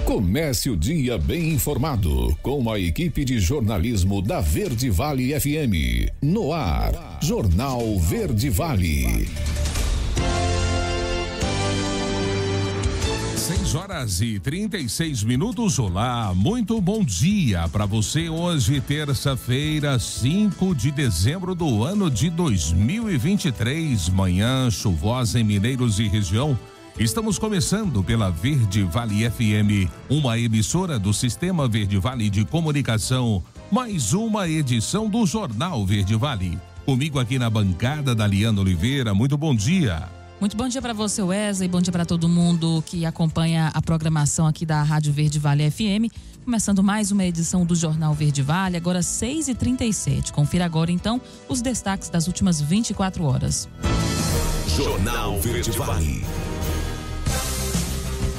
Comece o dia bem informado com a equipe de jornalismo da Verde Vale FM. No ar, Jornal Verde Vale. 6h36. Olá, muito bom dia para você. Hoje, terça-feira, 5 de dezembro do ano de 2023. Manhã chuvosa em Mineiros e região. Estamos começando pela Verde Vale FM, uma emissora do Sistema Verde Vale de Comunicação. Mais uma edição do Jornal Verde Vale. Comigo aqui na bancada, Daliana Oliveira. Muito bom dia. Muito bom dia para você, Wesley. Bom dia para todo mundo que acompanha a programação aqui da Rádio Verde Vale FM. Começando mais uma edição do Jornal Verde Vale, agora 6h37. Confira agora, então, os destaques das últimas 24 horas. Jornal Verde Vale.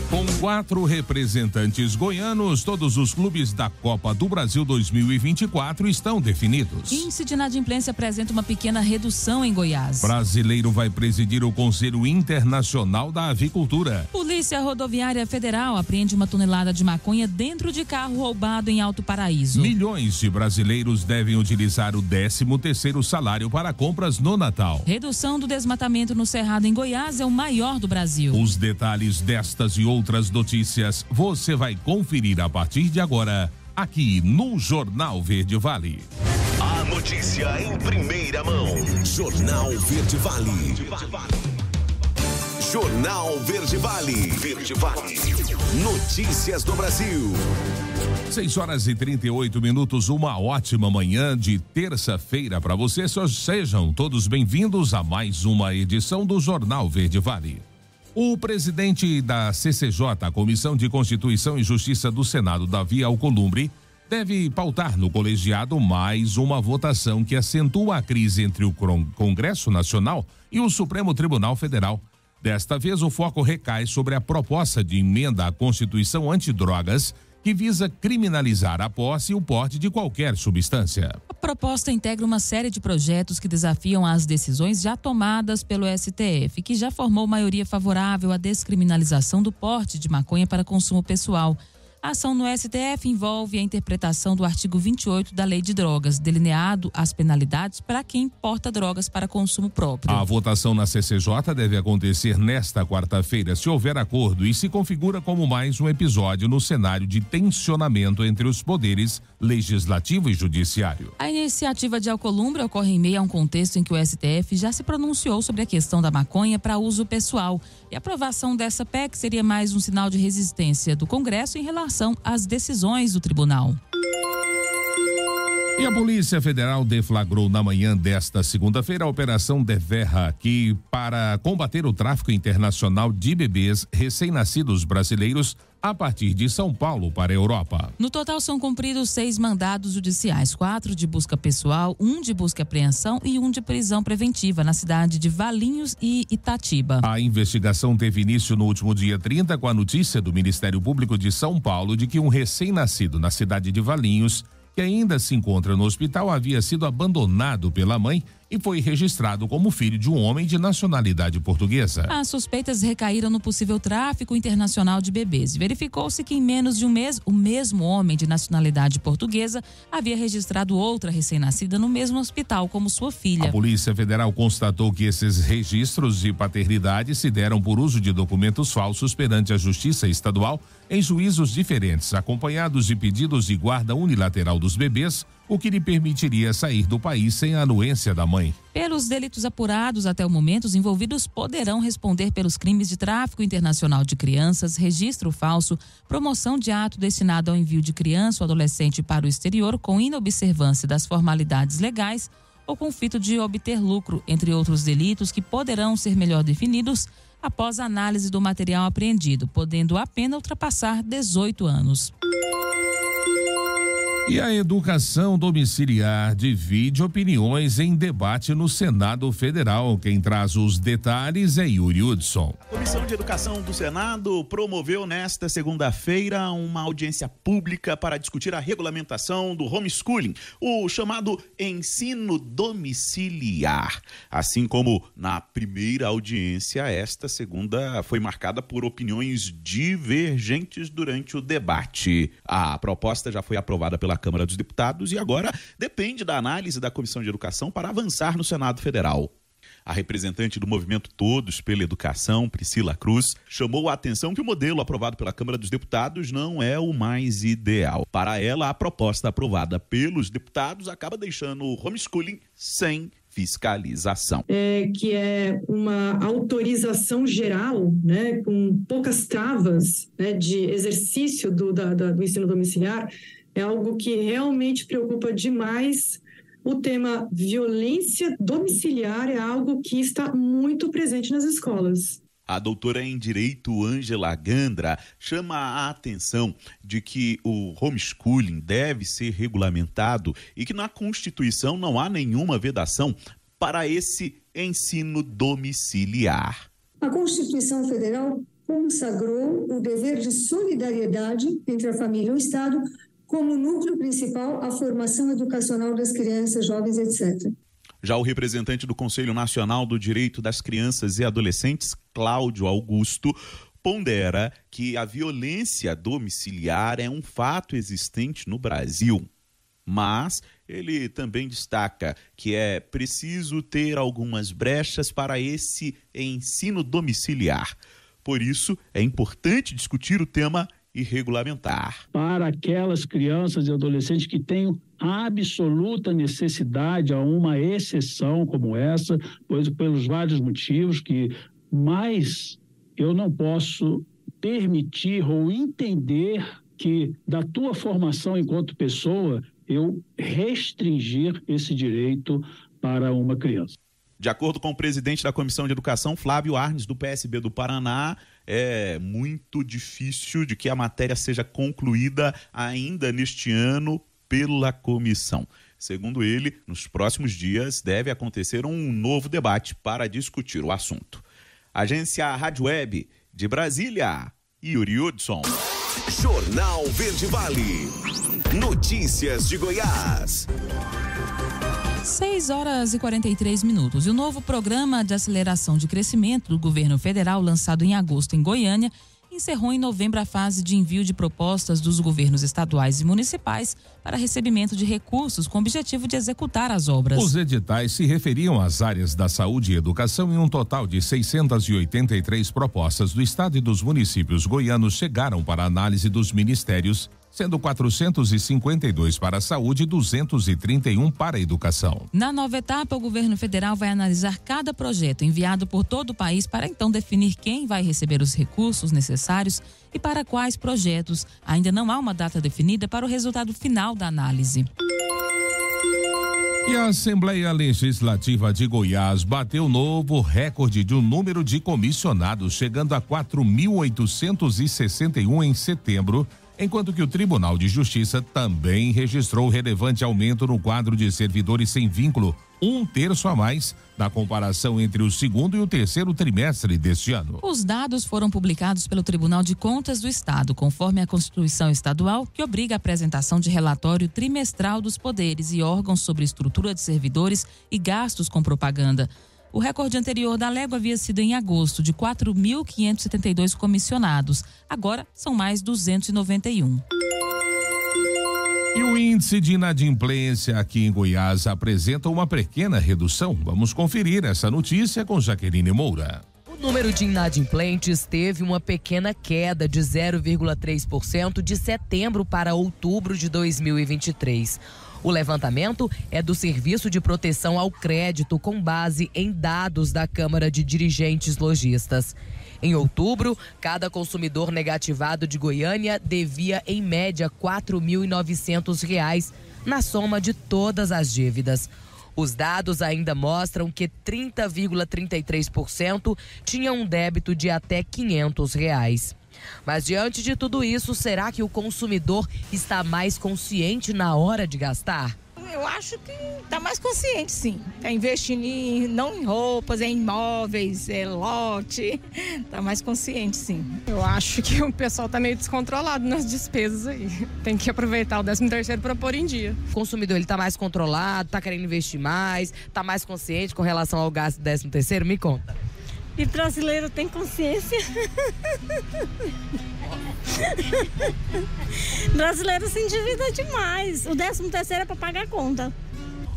Com 4 representantes goianos, todos os clubes da Copa do Brasil 2024 estão definidos. Índice de inadimplência apresenta uma pequena redução em Goiás. Brasileiro vai presidir o Conselho Internacional da Avicultura. Polícia Rodoviária Federal apreende 1 tonelada de maconha dentro de carro roubado em Alto Paraíso. Milhões de brasileiros devem utilizar o 13º salário para compras no Natal. Redução do desmatamento no Cerrado em Goiás é o maior do Brasil. Os detalhes destas e outras notícias você vai conferir a partir de agora, aqui no Jornal Verde Vale. A notícia em primeira mão. Jornal Verde Vale. Jornal Verde Vale. Verde Vale. Notícias do Brasil. 6h38. Uma ótima manhã de terça-feira para você. Sejam todos bem-vindos a mais uma edição do Jornal Verde Vale. O presidente da CCJ, a Comissão de Constituição e Justiça do Senado, Davi Alcolumbre, deve pautar no colegiado mais uma votação que acentua a crise entre o Congresso Nacional e o Supremo Tribunal Federal. Desta vez, o foco recai sobre a proposta de emenda à Constituição antidrogas, que visa criminalizar a posse e o porte de qualquer substância. A proposta integra uma série de projetos que desafiam as decisões já tomadas pelo STF, que já formou maioria favorável à descriminalização do porte de maconha para consumo pessoal. A ação no STF envolve a interpretação do artigo 28 da Lei de Drogas, delineado as penalidades para quem porta drogas para consumo próprio. A votação na CCJ deve acontecer nesta quarta-feira, se houver acordo, e se configura como mais um episódio no cenário de tensionamento entre os poderes legislativo e judiciário. A iniciativa de Alcolumbre ocorre em meio a um contexto em que o STF já se pronunciou sobre a questão da maconha para uso pessoal. E a aprovação dessa PEC seria mais um sinal de resistência do Congresso em relação às decisões do tribunal. E a Polícia Federal deflagrou na manhã desta segunda-feira a Operação Deverra, que para combater o tráfico internacional de bebês recém-nascidos brasileiros a partir de São Paulo para a Europa. No total são cumpridos 6 mandados judiciais, 4 de busca pessoal, 1 de busca e apreensão e 1 de prisão preventiva na cidade de Valinhos e Itatiba. A investigação teve início no último dia 30 com a notícia do Ministério Público de São Paulo de que um recém-nascido na cidade de Valinhos, que ainda se encontra no hospital, havia sido abandonado pela mãe e foi registrado como filho de um homem de nacionalidade portuguesa. As suspeitas recaíram no possível tráfico internacional de bebês. Verificou-se que em menos de um mês, o mesmo homem de nacionalidade portuguesa havia registrado outra recém-nascida no mesmo hospital como sua filha. A Polícia Federal constatou que esses registros de paternidade se deram por uso de documentos falsos perante a Justiça Estadual em juízos diferentes, acompanhados de pedidos de guarda unilateral dos bebês, o que lhe permitiria sair do país sem a anuência da mãe. Pelos delitos apurados até o momento, os envolvidos poderão responder pelos crimes de tráfico internacional de crianças, registro falso, promoção de ato destinado ao envio de criança ou adolescente para o exterior com inobservância das formalidades legais ou com o fito de obter lucro, entre outros delitos que poderão ser melhor definidos após a análise do material apreendido, podendo a pena ultrapassar 18 anos. E a educação domiciliar divide opiniões em debate no Senado Federal. Quem traz os detalhes é Yuri Hudson. A Comissão de Educação do Senado promoveu nesta segunda-feira uma audiência pública para discutir a regulamentação do homeschooling, o chamado ensino domiciliar. Assim como na primeira audiência, esta segunda foi marcada por opiniões divergentes durante o debate. A proposta já foi aprovada pela Câmara dos Deputados e agora depende da análise da Comissão de Educação para avançar no Senado Federal. A representante do movimento Todos pela Educação, Priscila Cruz, chamou a atenção que o modelo aprovado pela Câmara dos Deputados não é o mais ideal. Para ela, a proposta aprovada pelos deputados acaba deixando o homeschooling sem fiscalização. Que é uma autorização geral, né, com poucas travas, né, de exercício do ensino domiciliar, é algo que realmente preocupa demais. O tema violência domiciliar é algo que está muito presente nas escolas. A doutora em Direito Ângela Gandra chama a atenção de que o homeschooling deve ser regulamentado e que na Constituição não há nenhuma vedação para esse ensino domiciliar. A Constituição Federal consagrou o dever de solidariedade entre a família e o Estado como núcleo principal a formação educacional das crianças, jovens, etc. Já o representante do Conselho Nacional do Direito das Crianças e Adolescentes, Cláudio Augusto, pondera que a violência domiciliar é um fato existente no Brasil. Mas ele também destaca que é preciso ter algumas brechas para esse ensino domiciliar. Por isso, é importante discutir o tema e regulamentar. Para aquelas crianças e adolescentes que tenham absoluta necessidade a uma exceção como essa, pois pelos vários motivos mas eu não posso permitir ou entender que da tua formação enquanto pessoa eu restringir esse direito para uma criança. De acordo com o presidente da Comissão de Educação, Flávio Arnes, do PSB do Paraná, é muito difícil de que a matéria seja concluída ainda neste ano pela comissão. Segundo ele, nos próximos dias deve acontecer um novo debate para discutir o assunto. Agência Rádio Web de Brasília, Yuri Hudson. Jornal Verde Vale. Notícias de Goiás. 6h43. E o novo programa de aceleração de crescimento do governo federal, lançado em agosto em Goiânia, encerrou em novembro a fase de envio de propostas dos governos estaduais e municipais para recebimento de recursos com o objetivo de executar as obras. Os editais se referiam às áreas da saúde e educação e um total de 683 propostas do estado e dos municípios goianos chegaram para análise dos ministérios, sendo 452 para a saúde e 231 para a educação. Na nova etapa, o governo federal vai analisar cada projeto enviado por todo o país para então definir quem vai receber os recursos necessários e para quais projetos. Ainda não há uma data definida para o resultado final da análise. E a Assembleia Legislativa de Goiás bateu novo recorde de um número de comissionados, chegando a 4.861 em setembro, enquanto que o Tribunal de Justiça também registrou relevante aumento no quadro de servidores sem vínculo, 1/3 a mais na comparação entre o segundo e o terceiro trimestre deste ano. Os dados foram publicados pelo Tribunal de Contas do Estado, conforme a Constituição Estadual, que obriga a apresentação de relatório trimestral dos poderes e órgãos sobre estrutura de servidores e gastos com propaganda. O recorde anterior da Légua havia sido em agosto, de 4.572 comissionados. Agora são mais 291. E o índice de inadimplência aqui em Goiás apresenta uma pequena redução. Vamos conferir essa notícia com Jaqueline Moura. O número de inadimplentes teve uma pequena queda de 0,3% de setembro para outubro de 2023. O levantamento é do Serviço de Proteção ao Crédito com base em dados da Câmara de Dirigentes Lojistas. Em outubro, cada consumidor negativado de Goiânia devia, em média, R$ 4.900 na soma de todas as dívidas. Os dados ainda mostram que 30,33% tinham um débito de até R$ 500. Mas diante de tudo isso, será que o consumidor está mais consciente na hora de gastar? Eu acho que está mais consciente, sim. Está investindo não em roupas, em imóveis, lote. Está mais consciente, sim. Eu acho que o pessoal está meio descontrolado nas despesas aí. Tem que aproveitar o 13º para pôr em dia. O consumidor ele está mais controlado, está querendo investir mais, está mais consciente com relação ao gasto do 13º? Me conta. E brasileiro tem consciência. Brasileiro se endivida demais. O 13º é para pagar a conta.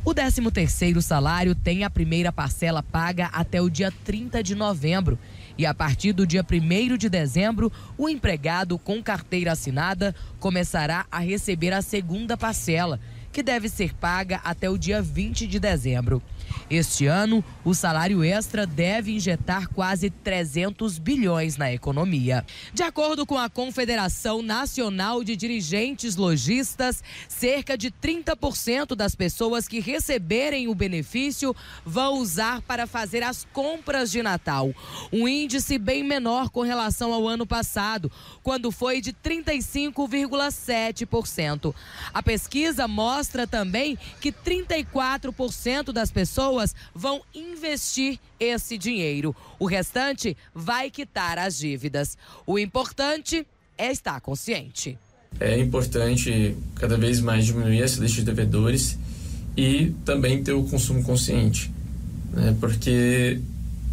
O 13º salário tem a primeira parcela paga até o dia 30 de novembro. E a partir do dia 1º de dezembro, o empregado com carteira assinada começará a receber a segunda parcela, que deve ser paga até o dia 20 de dezembro. Este ano, o salário extra deve injetar quase 300 bilhões na economia. De acordo com a Confederação Nacional de Dirigentes Lojistas, cerca de 30% das pessoas que receberem o benefício vão usar para fazer as compras de Natal. Um índice bem menor com relação ao ano passado, quando foi de 35,7%. A pesquisa mostra também que 34% das pessoas vão investir esse dinheiro. O restante vai quitar as dívidas. O importante é estar consciente. É importante cada vez mais diminuir essa lista de devedores e também ter o consumo consciente, né? Porque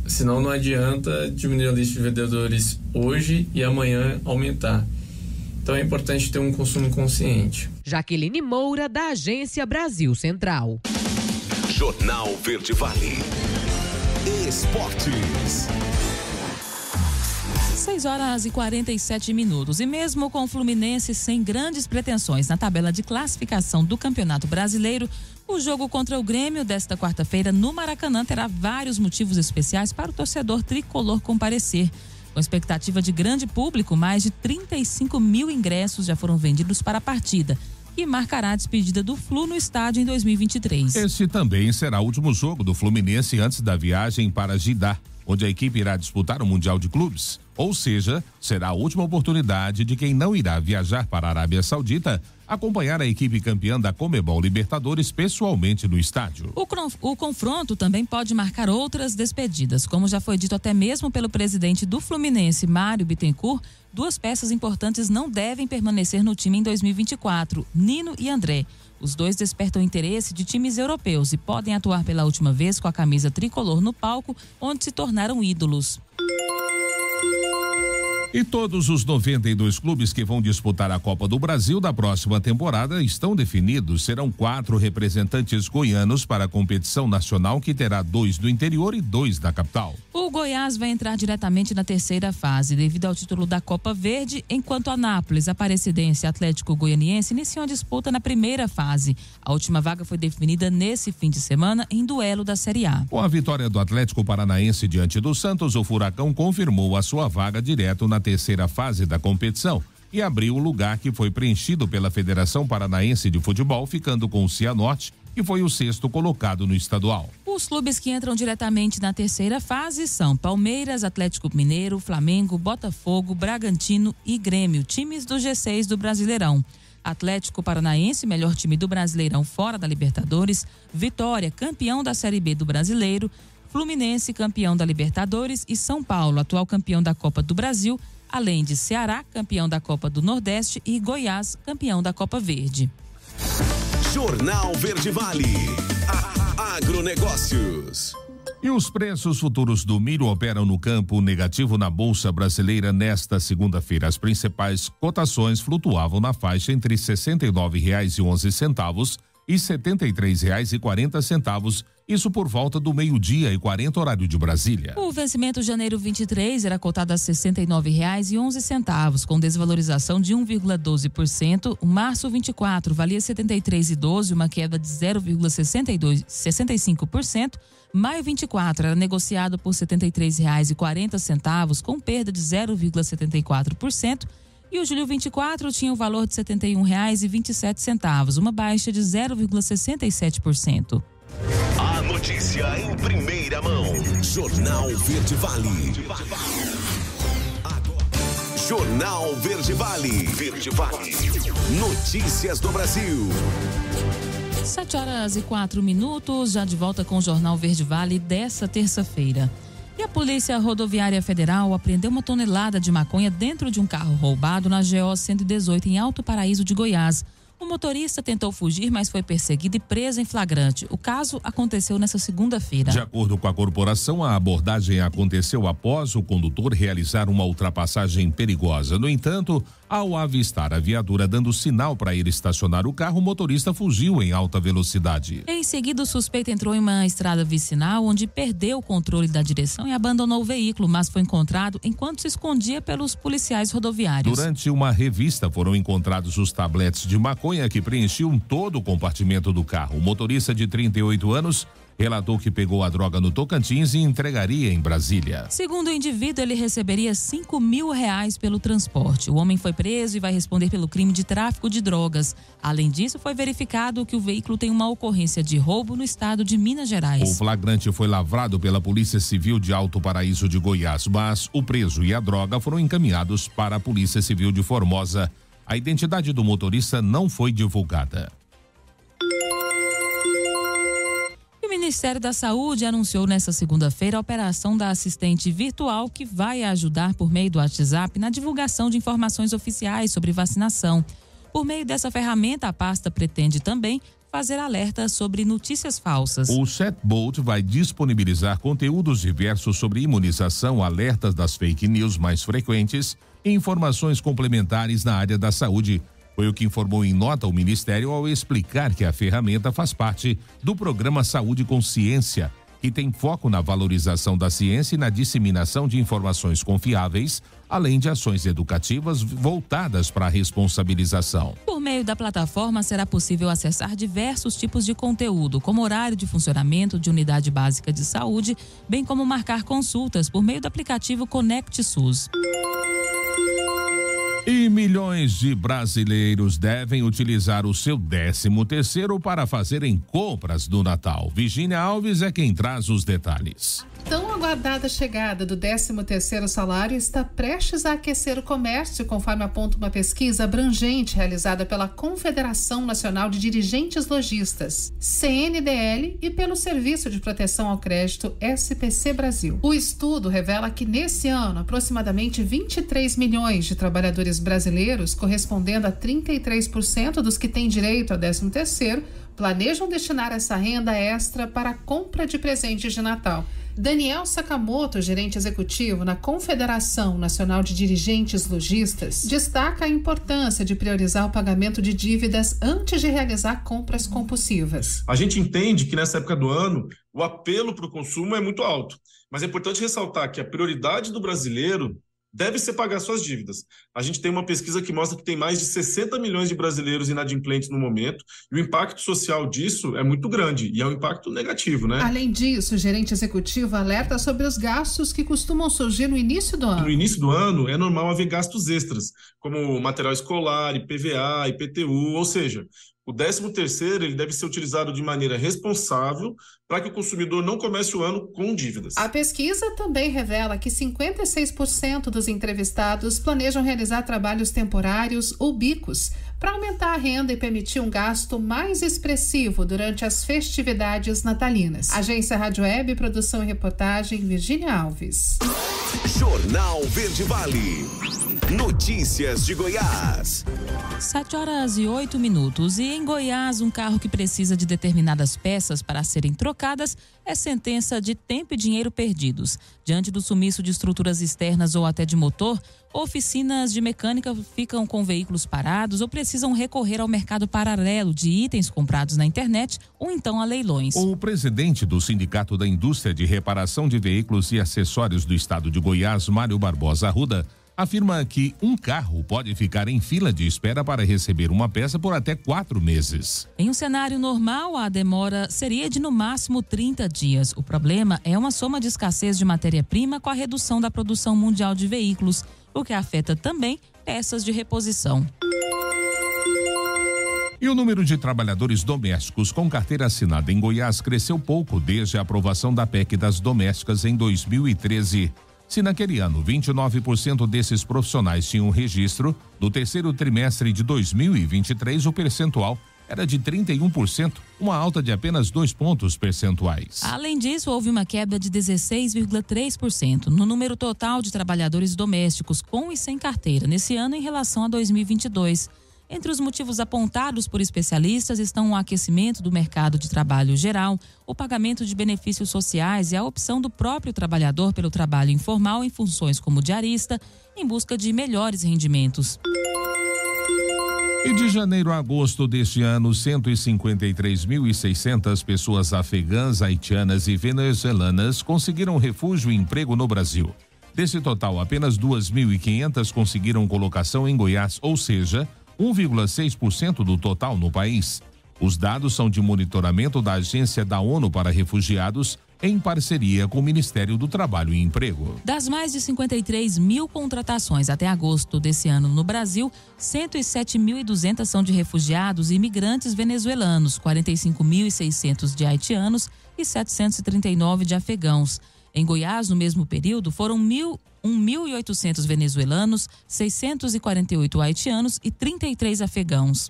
senão não adianta diminuir a lista de devedores hoje e amanhã aumentar. Então é importante ter um consumo consciente. Jaqueline Moura, da Agência Brasil Central. Jornal Verde Vale. Esportes. 6h47. E mesmo com o Fluminense sem grandes pretensões na tabela de classificação do Campeonato Brasileiro, o jogo contra o Grêmio desta quarta-feira no Maracanã terá vários motivos especiais para o torcedor tricolor comparecer. Com expectativa de grande público, mais de 35 mil ingressos já foram vendidos para a partida, que marcará a despedida do Flu no estádio em 2023. Este também será o último jogo do Fluminense antes da viagem para Jeddah, onde a equipe irá disputar o Mundial de Clubes. Ou seja, será a última oportunidade de quem não irá viajar para a Arábia Saudita acompanhar a equipe campeã da Conmebol Libertadores pessoalmente no estádio. O confronto também pode marcar outras despedidas, como já foi dito até mesmo pelo presidente do Fluminense, Mário Bittencourt. Duas peças importantes não devem permanecer no time em 2024, Nino e André. Os dois despertam interesse de times europeus e podem atuar pela última vez com a camisa tricolor no palco, onde se tornaram ídolos. E todos os 92 clubes que vão disputar a Copa do Brasil da próxima temporada estão definidos. Serão 4 representantes goianos para a competição nacional, que terá 2 do interior e 2 da capital. O Goiás vai entrar diretamente na terceira fase, devido ao título da Copa Verde, enquanto Anápolis, Aparecidense e Atlético Goianiense iniciam a disputa na primeira fase. A última vaga foi definida nesse fim de semana em duelo da Série A. Com a vitória do Atlético Paranaense diante do Santos, o Furacão confirmou a sua vaga direto na terceira fase da competição e abriu o lugar que foi preenchido pela Federação Paranaense de Futebol, ficando com o Cianorte, que foi o 6º colocado no estadual. Os clubes que entram diretamente na terceira fase são Palmeiras, Atlético Mineiro, Flamengo, Botafogo, Bragantino e Grêmio, times do G6 do Brasileirão. Atlético Paranaense, melhor time do Brasileirão fora da Libertadores. Vitória, campeão da Série B do Brasileiro. Fluminense, campeão da Libertadores, e São Paulo, atual campeão da Copa do Brasil, além de Ceará, campeão da Copa do Nordeste, e Goiás, campeão da Copa Verde. Jornal Verde Vale. Agronegócios. E os preços futuros do milho operam no campo negativo na Bolsa Brasileira nesta segunda-feira. As principais cotações flutuavam na faixa entre R$ 69,11 e R$ 73,40, isso por volta do 12:40 horário de Brasília. O vencimento janeiro 23 era cotado a R$ 69,11, com desvalorização de 1,12%. O março 24 valia R$ 73,12, uma queda de 0,65%. Maio 24 era negociado por R$ 73,40, com perda de 0,74%. E o julho 24 tinha o valor de R$ 71,27, uma baixa de 0,67%. A notícia em primeira mão. Jornal Verde Vale. Jornal Verde Vale. Verde Vale. Notícias do Brasil. 7h04, já de volta com o Jornal Verde Vale dessa terça-feira. E a Polícia Rodoviária Federal apreendeu 1 tonelada de maconha dentro de um carro roubado na GO 118 em Alto Paraíso de Goiás. O motorista tentou fugir, mas foi perseguido e preso em flagrante. O caso aconteceu nesta segunda-feira. De acordo com a corporação, a abordagem aconteceu após o condutor realizar uma ultrapassagem perigosa. No entanto, ao avistar a viatura dando sinal para ir estacionar o carro, o motorista fugiu em alta velocidade. Em seguida, o suspeito entrou em uma estrada vicinal, onde perdeu o controle da direção e abandonou o veículo, mas foi encontrado enquanto se escondia pelos policiais rodoviários. Durante uma revista, foram encontrados os tabletes de maconha que preenchiam todo o compartimento do carro. O motorista de 38 anos relatou que pegou a droga no Tocantins e entregaria em Brasília. Segundo o indivíduo, ele receberia R$5.000 pelo transporte. O homem foi preso e vai responder pelo crime de tráfico de drogas. Além disso, foi verificado que o veículo tem uma ocorrência de roubo no estado de Minas Gerais. O flagrante foi lavrado pela Polícia Civil de Alto Paraíso de Goiás, mas o preso e a droga foram encaminhados para a Polícia Civil de Formosa. A identidade do motorista não foi divulgada. O Ministério da Saúde anunciou nesta segunda-feira a operação da assistente virtual que vai ajudar por meio do WhatsApp na divulgação de informações oficiais sobre vacinação. Por meio dessa ferramenta, a pasta pretende também fazer alertas sobre notícias falsas. O chatbot vai disponibilizar conteúdos diversos sobre imunização, alertas das fake news mais frequentes e informações complementares na área da saúde. Foi o que informou em nota o Ministério ao explicar que a ferramenta faz parte do programa Saúde com Ciência, que tem foco na valorização da ciência e na disseminação de informações confiáveis, além de ações educativas voltadas para a responsabilização. Por meio da plataforma, será possível acessar diversos tipos de conteúdo, como horário de funcionamento de unidade básica de saúde, bem como marcar consultas por meio do aplicativo Conect SUS. E milhões de brasileiros devem utilizar o seu 13º para fazerem compras do Natal. Virgínia Alves é quem traz os detalhes. Tão aguardada chegada do 13º salário está prestes a aquecer o comércio, conforme aponta uma pesquisa abrangente realizada pela Confederação Nacional de Dirigentes Lojistas, CNDL, e pelo Serviço de Proteção ao Crédito, SPC Brasil. O estudo revela que nesse ano, aproximadamente 23 milhões de trabalhadores brasileiros, correspondendo a 33% dos que têm direito ao 13º, planejam destinar essa renda extra para a compra de presentes de Natal. Daniel Sakamoto, gerente executivo na Confederação Nacional de Dirigentes Lojistas, destaca a importância de priorizar o pagamento de dívidas antes de realizar compras compulsivas. A gente entende que nessa época do ano o apelo para o consumo é muito alto, mas é importante ressaltar que a prioridade do brasileiro deve ser pagar suas dívidas. A gente tem uma pesquisa que mostra que tem mais de 60 milhões de brasileiros inadimplentes no momento, e o impacto social disso é muito grande, e é um impacto negativo, né? Além disso, o gerente executivo alerta sobre os gastos que costumam surgir no início do ano. No início do ano, é normal haver gastos extras, como material escolar, IPVA, IPTU, ou seja, o 13º ele deve ser utilizado de maneira responsável para que o consumidor não comece o ano com dívidas. A pesquisa também revela que 56% dos entrevistados planejam realizar trabalhos temporários ou bicos para aumentar a renda e permitir um gasto mais expressivo durante as festividades natalinas. Agência Rádio Web, produção e reportagem, Virgínia Alves. Jornal Verde Vale. Notícias de Goiás. 7h08. E em Goiás, um carro que precisa de determinadas peças para serem trocadas é sentença de tempo e dinheiro perdidos. Diante do sumiço de estruturas externas ou até de motor, oficinas de mecânica ficam com veículos parados ou precisam recorrer ao mercado paralelo de itens comprados na internet ou então a leilões. O presidente do Sindicato da Indústria de Reparação de Veículos e Acessórios do Estado de Goiás, Mário Barbosa Arruda, afirma que um carro pode ficar em fila de espera para receber uma peça por até 4 meses. Em um cenário normal, a demora seria de no máximo 30 dias. O problema é uma soma de escassez de matéria-prima com a redução da produção mundial de veículos, o que afeta também peças de reposição. E o número de trabalhadores domésticos com carteira assinada em Goiás cresceu pouco desde a aprovação da PEC das domésticas em 2013. Se naquele ano 29% desses profissionais tinham registro, no terceiro trimestre de 2023 o percentual era de 31%, uma alta de apenas 2 pontos percentuais. Além disso, houve uma queda de 16,3% no número total de trabalhadores domésticos com e sem carteira nesse ano em relação a 2022. Entre os motivos apontados por especialistas estão o aquecimento do mercado de trabalho geral, o pagamento de benefícios sociais e a opção do próprio trabalhador pelo trabalho informal em funções como diarista, em busca de melhores rendimentos. E de janeiro a agosto deste ano, 153.600 pessoas afegãs, haitianas e venezuelanas conseguiram refúgio e emprego no Brasil. Desse total, apenas 2.500 conseguiram colocação em Goiás, ou seja, 1,6% do total no país. Os dados são de monitoramento da Agência da ONU para Refugiados, em parceria com o Ministério do Trabalho e Emprego. Das mais de 53 mil contratações até agosto desse ano no Brasil, 107.200 são de refugiados e imigrantes venezuelanos, 45.600 de haitianos e 739 de afegãos. Em Goiás, no mesmo período, foram 1.800 venezuelanos, 648 haitianos e 33 afegãos.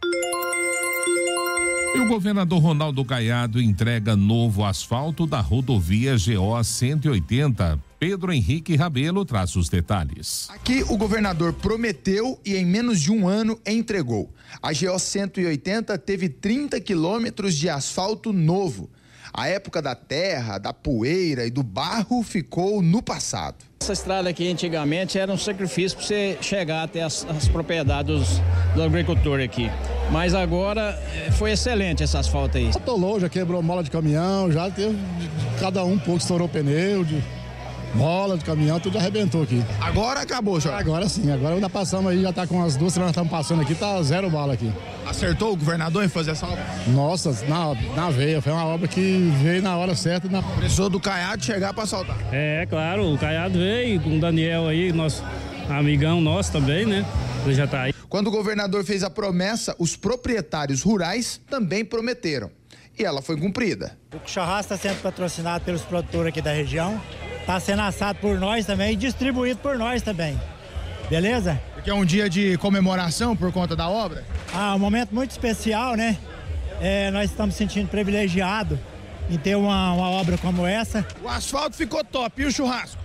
E o governador Ronaldo Caiado entrega novo asfalto da rodovia GO 180. Pedro Henrique Rabelo traz os detalhes. Aqui o governador prometeu e em menos de um ano entregou. A GO 180 teve 30 quilômetros de asfalto novo. A época da terra, da poeira e do barro ficou no passado. Essa estrada aqui antigamente era um sacrifício para você chegar até as propriedades do agricultor aqui. Mas agora foi excelente esse asfalto aí. Atolou, já quebrou mola de caminhão, já teve cada um pouco, estourou pneu, mola de caminhão, tudo arrebentou aqui. Agora acabou, senhor? Agora sim, agora ainda passamos aí, já tá com as 2 semanas que estamos passando aqui, tá 0 bala aqui. Acertou o governador em fazer essa obra? Nossa, na veia, foi uma obra que veio na hora certa. Precisou do Caiado chegar para assaltar. É, claro, o Caiado veio com o Daniel aí, nosso amigão nosso também, né? Ele já tá aí. Quando o governador fez a promessa, os proprietários rurais também prometeram. E ela foi cumprida. O churrasco está sendo patrocinado pelos produtores aqui da região. Está sendo assado por nós também e distribuído por nós também. Beleza? Porque é um dia de comemoração por conta da obra? Um momento muito especial, né? Nós estamos sentindo privilegiados em ter uma obra como essa. O asfalto ficou top, e o churrasco?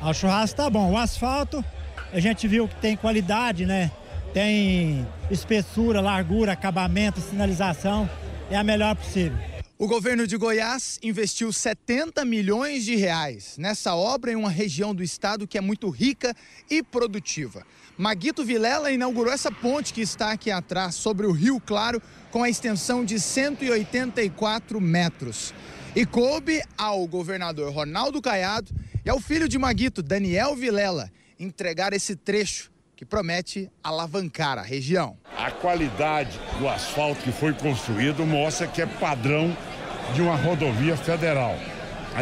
O churrasco tá bom. O asfalto, a gente viu que tem qualidade, né? Tem espessura, largura, acabamento, sinalização. É a melhor possível. O governo de Goiás investiu 70 milhões de reais nessa obra em uma região do estado que é muito rica e produtiva. Maguito Vilela inaugurou essa ponte que está aqui atrás sobre o Rio Claro com a extensão de 184 metros. E coube ao governador Ronaldo Caiado e ao filho de Maguito, Daniel Vilela, entregar esse trecho que promete alavancar a região. A qualidade do asfalto que foi construído mostra que é padrão de uma rodovia federal.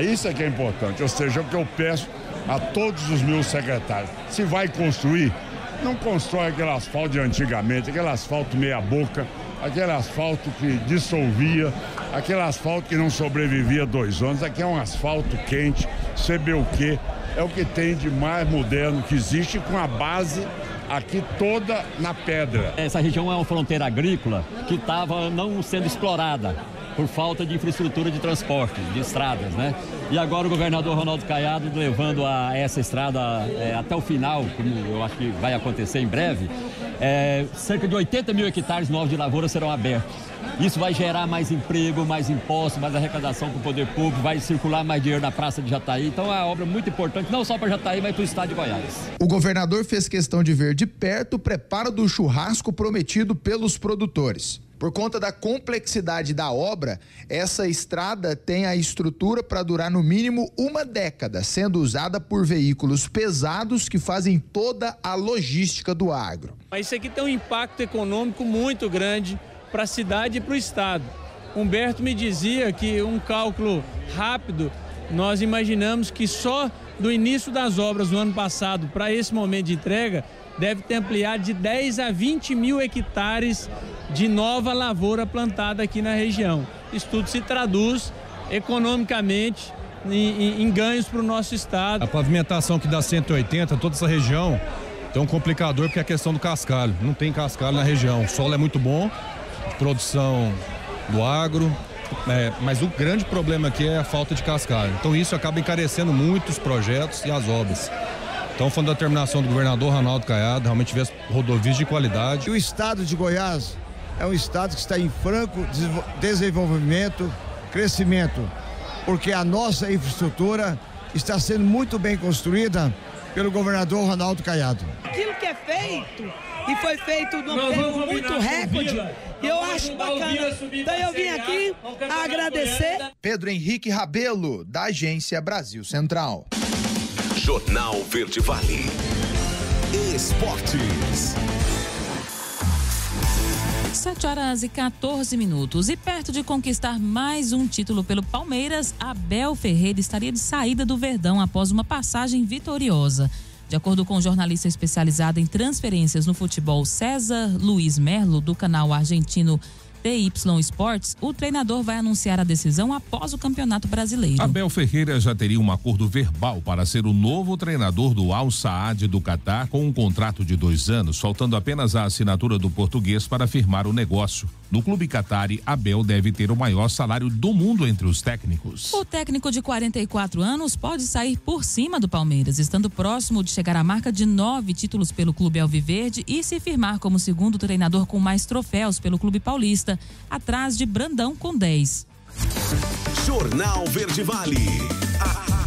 Isso é que é importante, ou seja, o que eu peço a todos os meus secretários. Se vai construir, não constrói aquele asfalto de antigamente, aquele asfalto meia boca, aquele asfalto que dissolvia, aquele asfalto que não sobrevivia 2 anos. Aqui é um asfalto quente, CBUQ, é o que tem de mais moderno que existe, com a base aqui toda na pedra. Essa região é uma fronteira agrícola que estava não sendo explorada por falta de infraestrutura de transporte, de estradas, né? E agora o governador Ronaldo Caiado levando essa estrada até o final, como eu acho que vai acontecer em breve, cerca de 80 mil hectares novos de lavoura serão abertos. Isso vai gerar mais emprego, mais impostos, mais arrecadação para o poder público, vai circular mais dinheiro na Praça de Jataí. Então é uma obra muito importante, não só para Jataí, mas para o estado de Goiás. O governador fez questão de ver de perto o preparo do churrasco prometido pelos produtores. Por conta da complexidade da obra, essa estrada tem a estrutura para durar no mínimo 1 década, sendo usada por veículos pesados que fazem toda a logística do agro. Isso aqui tem um impacto econômico muito grande para a cidade e para o estado. Humberto me dizia que um cálculo rápido, nós imaginamos que só do início das obras do ano passado para esse momento de entrega, deve ter ampliado de 10 a 20 mil hectares de nova lavoura plantada aqui na região. Isso tudo se traduz economicamente em ganhos para o nosso estado. A pavimentação que dá 180, toda essa região, tem um complicador porque é a questão do cascalho. Não tem cascalho na região. O solo é muito bom, de produção do agro, mas o grande problema aqui é a falta de cascalho. Então isso acaba encarecendo muito os projetos e as obras. Então, foi uma determinação do governador Ronaldo Caiado, realmente tivesse rodovias de qualidade. O estado de Goiás é um estado que está em franco desenvolvimento, crescimento, porque a nossa infraestrutura está sendo muito bem construída pelo governador Ronaldo Caiado. Aquilo que é feito, e foi feito num tempo muito recorde, eu acho bacana. Então eu vim aqui agradecer. Pedro Henrique Rabelo, da Agência Brasil Central. Jornal Verde Vale. Esportes. 7h14. E perto de conquistar mais um título pelo Palmeiras, Abel Ferreira estaria de saída do Verdão após uma passagem vitoriosa. De acordo com o jornalista especializado em transferências no futebol César Luiz Merlo, do canal argentino TY Sports, o treinador vai anunciar a decisão após o Campeonato Brasileiro. Abel Ferreira já teria um acordo verbal para ser o novo treinador do Al Saad do Catar, com um contrato de 2 anos, faltando apenas a assinatura do português para firmar o negócio. No clube qatari, Abel deve ter o maior salário do mundo entre os técnicos. O técnico de 44 anos pode sair por cima do Palmeiras, estando próximo de chegar à marca de 9 títulos pelo clube alviverde e se firmar como segundo treinador com mais troféus pelo clube paulista, atrás de Brandão com 10. Jornal Verde Vale.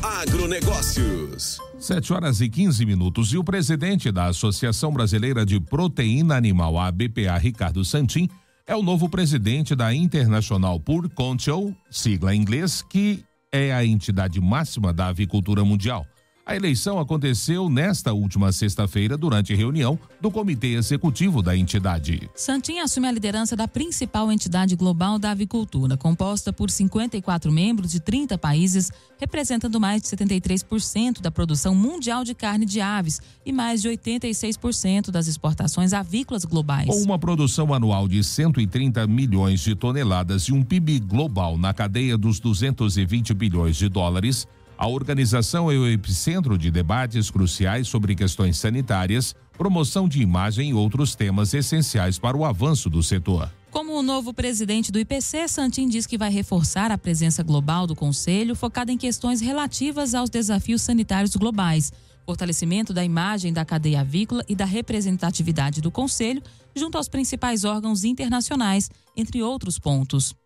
Agronegócios. 7h15. E o presidente da Associação Brasileira de Proteína Animal, a BPA, Ricardo Santin, é o novo presidente da International Pork Council, sigla em inglês, que é a entidade máxima da avicultura mundial. A eleição aconteceu nesta última sexta-feira durante reunião do Comitê Executivo da entidade. Santin assume a liderança da principal entidade global da avicultura, composta por 54 membros de 30 países, representando mais de 73% da produção mundial de carne de aves e mais de 86% das exportações avícolas globais. Com uma produção anual de 130 milhões de toneladas e um PIB global na cadeia dos 220 bilhões de dólares, a organização é o epicentro de debates cruciais sobre questões sanitárias, promoção de imagem e outros temas essenciais para o avanço do setor. Como o novo presidente do IPC, Santin diz que vai reforçar a presença global do Conselho, focada em questões relativas aos desafios sanitários globais, fortalecimento da imagem da cadeia avícola e da representatividade do Conselho, junto aos principais órgãos internacionais, entre outros pontos.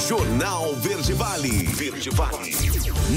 Jornal Verde Vale. Verde Vale.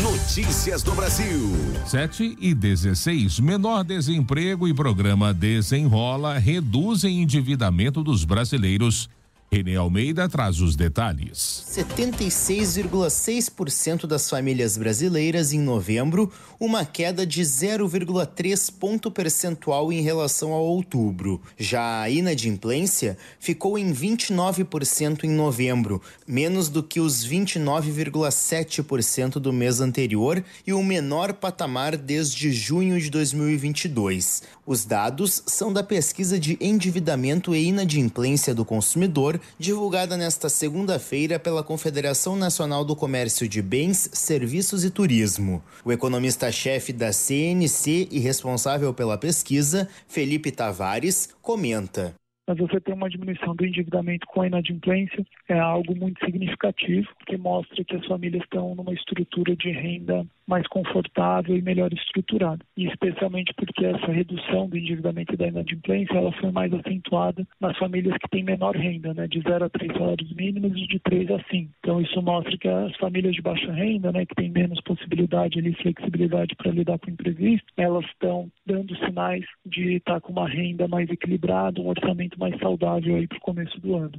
Notícias do Brasil. 7h16. Menor desemprego e programa Desenrola reduzem endividamento dos brasileiros. Renê Almeida traz os detalhes. 76,6% das famílias brasileiras em novembro, uma queda de 0,3 ponto percentual em relação a outubro. Já a inadimplência ficou em 29% em novembro, menos do que os 29,7% do mês anterior e o menor patamar desde junho de 2022. Os dados são da pesquisa de endividamento e inadimplência do consumidor, divulgada nesta segunda-feira pela Confederação Nacional do Comércio de Bens, Serviços e Turismo. O economista-chefe da CNC e responsável pela pesquisa, Felipe Tavares, comenta. Mas você tem uma diminuição do endividamento com a inadimplência, é algo muito significativo, que mostra que as famílias estão numa estrutura de renda mais confortável e melhor estruturada. E especialmente porque essa redução do endividamento e da inadimplência, ela foi mais acentuada nas famílias que têm menor renda, né, de 0 a 3 salários mínimos e de 3 a 5. Então isso mostra que as famílias de baixa renda, né, que têm menos possibilidade e flexibilidade para lidar com o imprevisto, elas estão dando sinais de estar com uma renda mais equilibrada, um orçamento mais saudável aí para o começo do ano.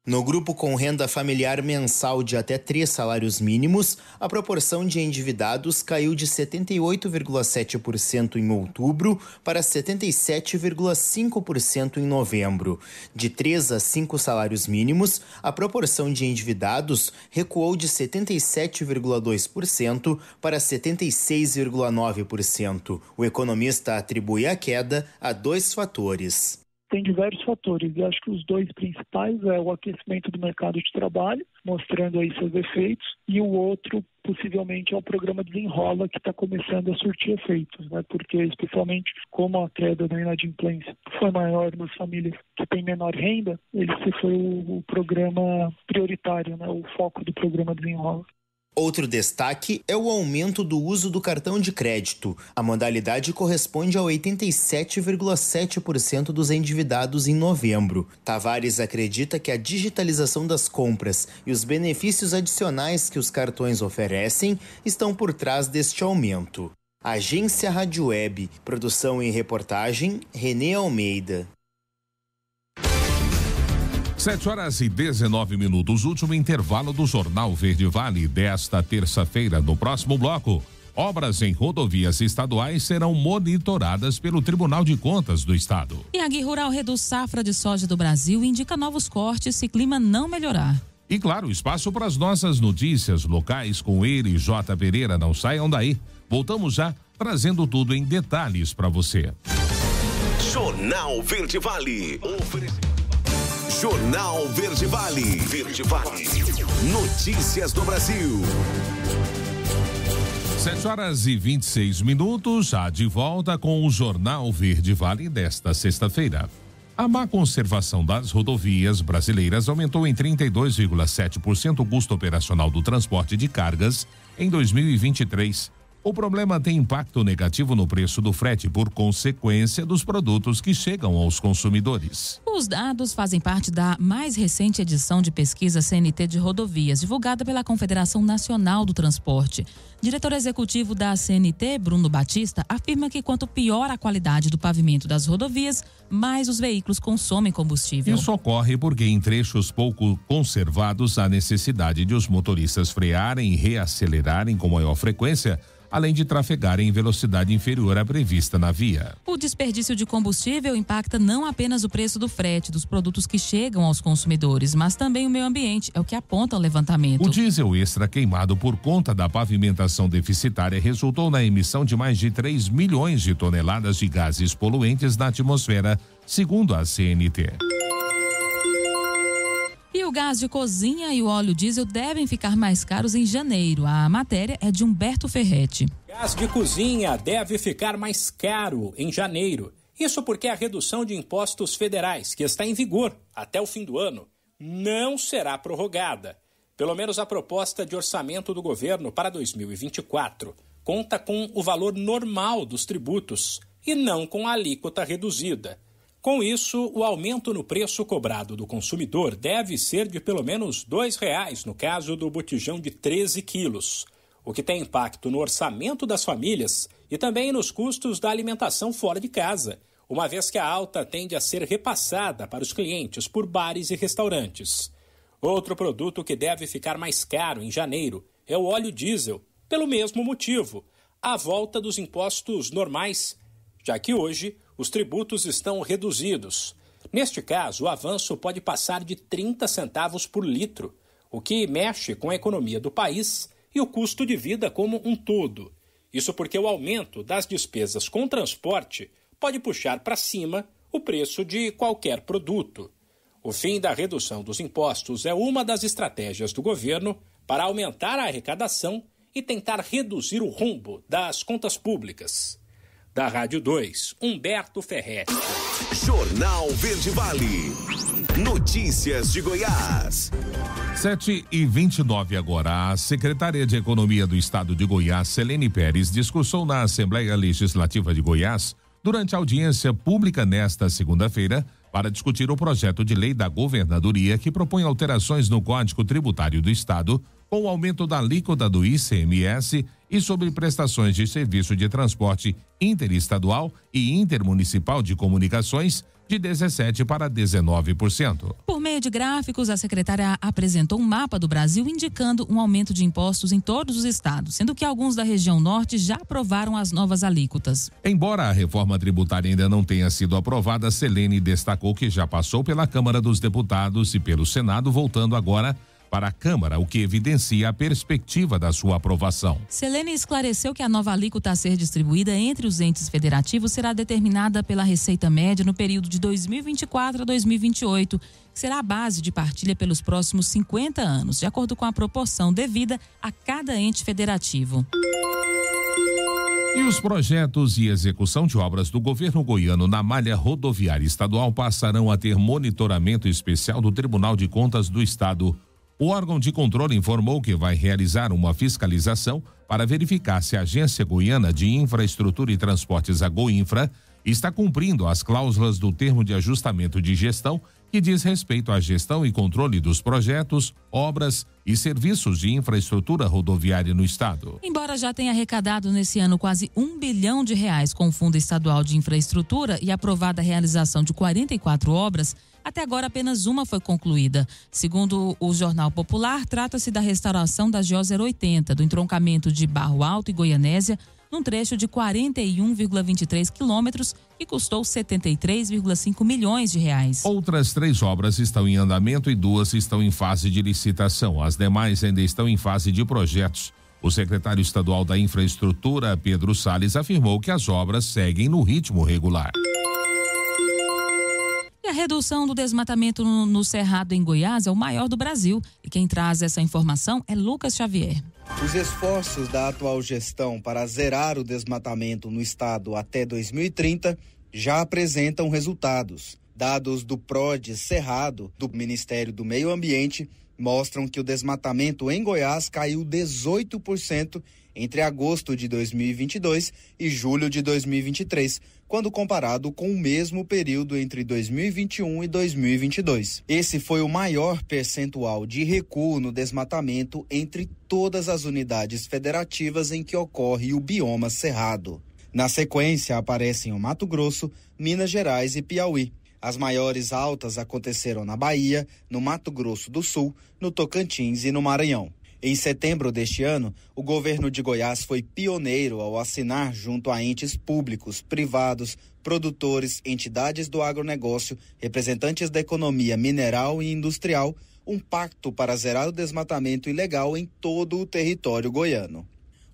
No grupo com renda familiar mensal de até 3 salários mínimos, a proporção de endividados caiu de 78,7% em outubro para 77,5% em novembro. De 3 a 5 salários mínimos, a proporção de endividados recuou de 77,2% para 76,9%. O economista atribui a queda a 2 fatores. tem diversos fatores. E acho que os dois principais é o aquecimento do mercado de trabalho, mostrando aí seus efeitos, e o outro possivelmente é o programa Desenrola, que está começando a surtir efeitos, né? Porque especialmente como a queda da inadimplência foi maior nas famílias que têm menor renda, esse foi o programa prioritário, né? O foco do programa Desenrola. Outro destaque é o aumento do uso do cartão de crédito. A modalidade corresponde a 87,7% dos endividados em novembro. Tavares acredita que a digitalização das compras e os benefícios adicionais que os cartões oferecem estão por trás deste aumento. Agência Rádio Web, produção e reportagem, Renê Almeida. 7h19, último intervalo do Jornal Verde Vale desta terça-feira. No próximo bloco, obras em rodovias estaduais serão monitoradas pelo Tribunal de Contas do Estado. E a Rural reduz safra de soja do Brasil e indica novos cortes se clima não melhorar. E claro, espaço para as nossas notícias locais com ele, J. Pereira. Não saiam daí. Voltamos já trazendo tudo em detalhes para você. Jornal Verde Vale. Jornal Verde Vale. Verde Vale. Notícias do Brasil. 7h26, já de volta com o Jornal Verde Vale desta sexta-feira. A má conservação das rodovias brasileiras aumentou em 32,7% o custo operacional do transporte de cargas em 2023. O problema tem impacto negativo no preço do frete por consequência dos produtos que chegam aos consumidores. Os dados fazem parte da mais recente edição de pesquisa CNT de rodovias, divulgada pela Confederação Nacional do Transporte. Diretor executivo da CNT, Bruno Batista, afirma que quanto pior a qualidade do pavimento das rodovias, mais os veículos consomem combustível. Isso ocorre porque em trechos pouco conservados há necessidade de os motoristas frearem e reacelerarem com maior frequência, além de trafegarem em velocidade inferior à prevista na via. O desperdício de combustível impacta não apenas o preço do frete dos produtos que chegam aos consumidores, mas também o meio ambiente, é o que aponta o levantamento. O diesel extra queimado por conta da pavimentação deficitária resultou na emissão de mais de 3 milhões de toneladas de gases poluentes na atmosfera, segundo a CNT. E o gás de cozinha e o óleo diesel devem ficar mais caros em janeiro. A matéria é de Humberto Ferretti. Gás de cozinha deve ficar mais caro em janeiro. Isso porque a redução de impostos federais, que está em vigor até o fim do ano, não será prorrogada. Pelo menos a proposta de orçamento do governo para 2024 conta com o valor normal dos tributos e não com a alíquota reduzida. Com isso, o aumento no preço cobrado do consumidor deve ser de pelo menos R$2 no caso do botijão de 13 quilos, o que tem impacto no orçamento das famílias e também nos custos da alimentação fora de casa, uma vez que a alta tende a ser repassada para os clientes por bares e restaurantes. Outro produto que deve ficar mais caro em janeiro é o óleo diesel, pelo mesmo motivo, a volta dos impostos normais, já que hoje os tributos estão reduzidos. Neste caso, o avanço pode passar de 30 centavos por litro, o que mexe com a economia do país e o custo de vida como um todo. Isso porque o aumento das despesas com transporte pode puxar para cima o preço de qualquer produto. O fim da redução dos impostos é uma das estratégias do governo para aumentar a arrecadação e tentar reduzir o rombo das contas públicas. Da Rádio 2, Humberto Ferretti. Jornal Verde Vale. Notícias de Goiás. 7h29 agora. A secretária de Economia do Estado de Goiás, Selene Pérez, discursou na Assembleia Legislativa de Goiás durante a audiência pública nesta segunda-feira para discutir o projeto de lei da governadoria que propõe alterações no Código Tributário do Estado com o aumento da alíquota do ICMS e sobre prestações de serviço de transporte interestadual e intermunicipal de comunicações de 17% para 19%. Por meio de gráficos, a secretária apresentou um mapa do Brasil indicando um aumento de impostos em todos os estados, sendo que alguns da região norte já aprovaram as novas alíquotas. Embora a reforma tributária ainda não tenha sido aprovada, Selene destacou que já passou pela Câmara dos Deputados e pelo Senado, voltando agora para a Câmara, o que evidencia a perspectiva da sua aprovação. Selene esclareceu que a nova alíquota a ser distribuída entre os entes federativos será determinada pela Receita Média no período de 2024 a 2028, que será a base de partilha pelos próximos 50 anos, de acordo com a proporção devida a cada ente federativo. E os projetos e execução de obras do governo goiano na malha rodoviária estadual passarão a ter monitoramento especial do Tribunal de Contas do Estado. O órgão de controle informou que vai realizar uma fiscalização para verificar se a Agência Goiana de Infraestrutura e Transportes, a Goinfra, está cumprindo as cláusulas do termo de ajustamento de gestão que diz respeito à gestão e controle dos projetos, obras e serviços de infraestrutura rodoviária no estado. Embora já tenha arrecadado nesse ano quase R$1 bilhão com o Fundo Estadual de Infraestrutura e aprovada a realização de 44 obras, até agora apenas uma foi concluída. Segundo o Jornal Popular, trata-se da restauração da GO 080, do entroncamento de Barro Alto e Goianésia, num trecho de 41,23 quilômetros que custou R$73,5 milhões. Outras 3 obras estão em andamento e 2 estão em fase de licitação. As demais ainda estão em fase de projetos. O secretário estadual da Infraestrutura, Pedro Salles, afirmou que as obras seguem no ritmo regular. E a redução do desmatamento no Cerrado em Goiás é o maior do Brasil. E quem traz essa informação é Lucas Xavier. Os esforços da atual gestão para zerar o desmatamento no estado até 2030 já apresentam resultados. Dados do PRODE Cerrado, do Ministério do Meio Ambiente, mostram que o desmatamento em Goiás caiu 18% entre agosto de 2022 e julho de 2023, quando comparado com o mesmo período entre 2021 e 2022. Esse foi o maior percentual de recuo no desmatamento entre todas as unidades federativas em que ocorre o bioma cerrado. Na sequência, aparecem o Mato Grosso, Minas Gerais e Piauí. As maiores altas aconteceram na Bahia, no Mato Grosso do Sul, no Tocantins e no Maranhão. Em setembro deste ano, o governo de Goiás foi pioneiro ao assinar junto a entes públicos, privados, produtores, entidades do agronegócio, representantes da economia mineral e industrial, um pacto para zerar o desmatamento ilegal em todo o território goiano.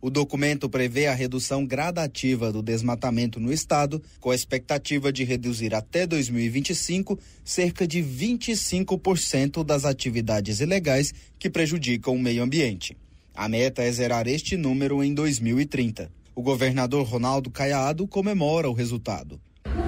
O documento prevê a redução gradativa do desmatamento no estado, com a expectativa de reduzir até 2025 cerca de 25% das atividades ilegais que prejudicam o meio ambiente. A meta é zerar este número em 2030. O governador Ronaldo Caiado comemora o resultado.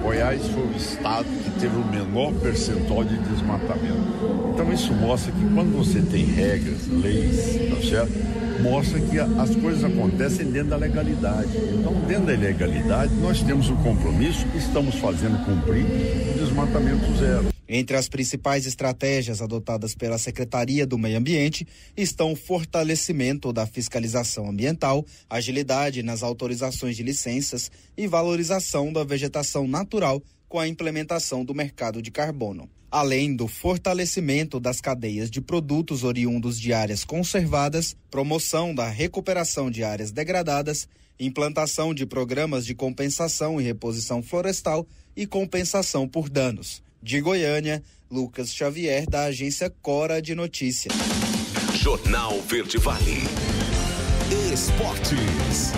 Goiás foi o estado que teve o menor percentual de desmatamento. Então isso mostra que quando você tem regras, leis, tá certo? Mostra que as coisas acontecem dentro da legalidade. Então, dentro da legalidade, nós temos um compromisso que estamos fazendo cumprir o desmatamento zero. Entre as principais estratégias adotadas pela Secretaria do Meio Ambiente estão o fortalecimento da fiscalização ambiental, agilidade nas autorizações de licenças e valorização da vegetação natural com a implementação do mercado de carbono. Além do fortalecimento das cadeias de produtos oriundos de áreas conservadas, promoção da recuperação de áreas degradadas, implantação de programas de compensação e reposição florestal e compensação por danos. De Goiânia, Lucas Xavier, da agência Cora de Notícias. Jornal Verde Vale. Esportes.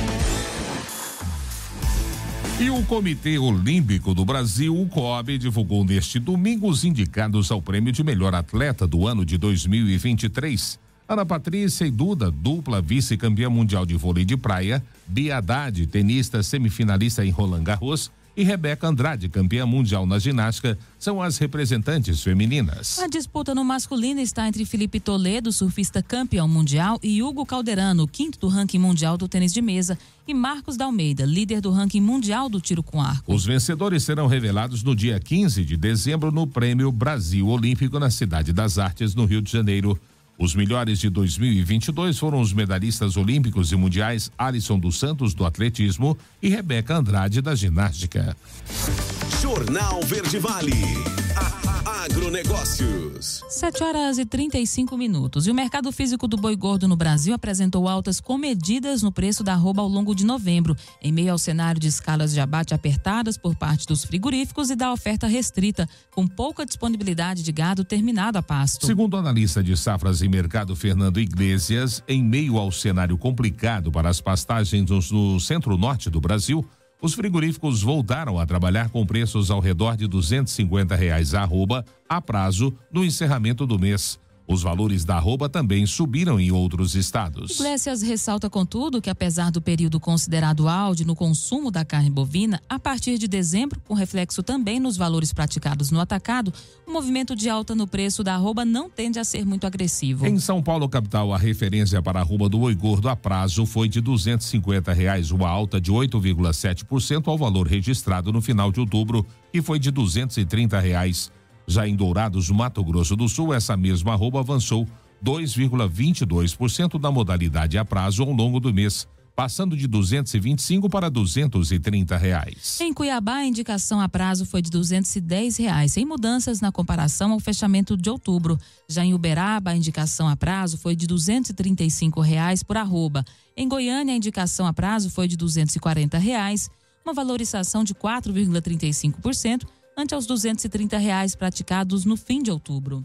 E o Comitê Olímpico do Brasil, o COB, divulgou neste domingo os indicados ao prêmio de melhor atleta do ano de 2023. Ana Patrícia e Duda, dupla vice-campeã mundial de vôlei de praia, Bia Haddad, tenista semifinalista em Roland Garros, e Rebeca Andrade, campeã mundial na ginástica, são as representantes femininas. A disputa no masculino está entre Felipe Toledo, surfista campeão mundial, e Hugo Calderano, quinto do ranking mundial do tênis de mesa, e Marcos D'Almeida, líder do ranking mundial do tiro com arco. Os vencedores serão revelados no dia 15 de dezembro no Prêmio Brasil Olímpico na Cidade das Artes, no Rio de Janeiro. Os melhores de 2022 foram os medalhistas olímpicos e mundiais Alisson dos Santos, do atletismo, e Rebeca Andrade, da ginástica. Jornal Verde Vale. Agronegócios. 7h35. E o mercado físico do boi gordo no Brasil apresentou altas comedidas no preço da arroba ao longo de novembro, em meio ao cenário de escalas de abate apertadas por parte dos frigoríficos e da oferta restrita, com pouca disponibilidade de gado terminado a pasto. Segundo o analista de safras e mercado Fernando Iglesias, em meio ao cenário complicado para as pastagens no centro-norte do Brasil, os frigoríficos voltaram a trabalhar com preços ao redor de R$250 a arroba a prazo no encerramento do mês. Os valores da arroba também subiram em outros estados. Iglesias ressalta, contudo, que apesar do período considerado auge no consumo da carne bovina, a partir de dezembro, com reflexo também nos valores praticados no atacado, o movimento de alta no preço da arroba não tende a ser muito agressivo. Em São Paulo, capital, a referência para a arroba do boi gordo a prazo foi de R$250, uma alta de 8,7% ao valor registrado no final de outubro, e foi de R$230. Já em Dourados, Mato Grosso do Sul, essa mesma arroba avançou 2,22% da modalidade a prazo ao longo do mês, passando de R$225 para R$230. Em Cuiabá, a indicação a prazo foi de R$210, sem mudanças na comparação ao fechamento de outubro. Já em Uberaba, a indicação a prazo foi de R$235 por arroba. Em Goiânia, a indicação a prazo foi de R$240, uma valorização de 4,35%, ante aos R$230 praticados no fim de outubro.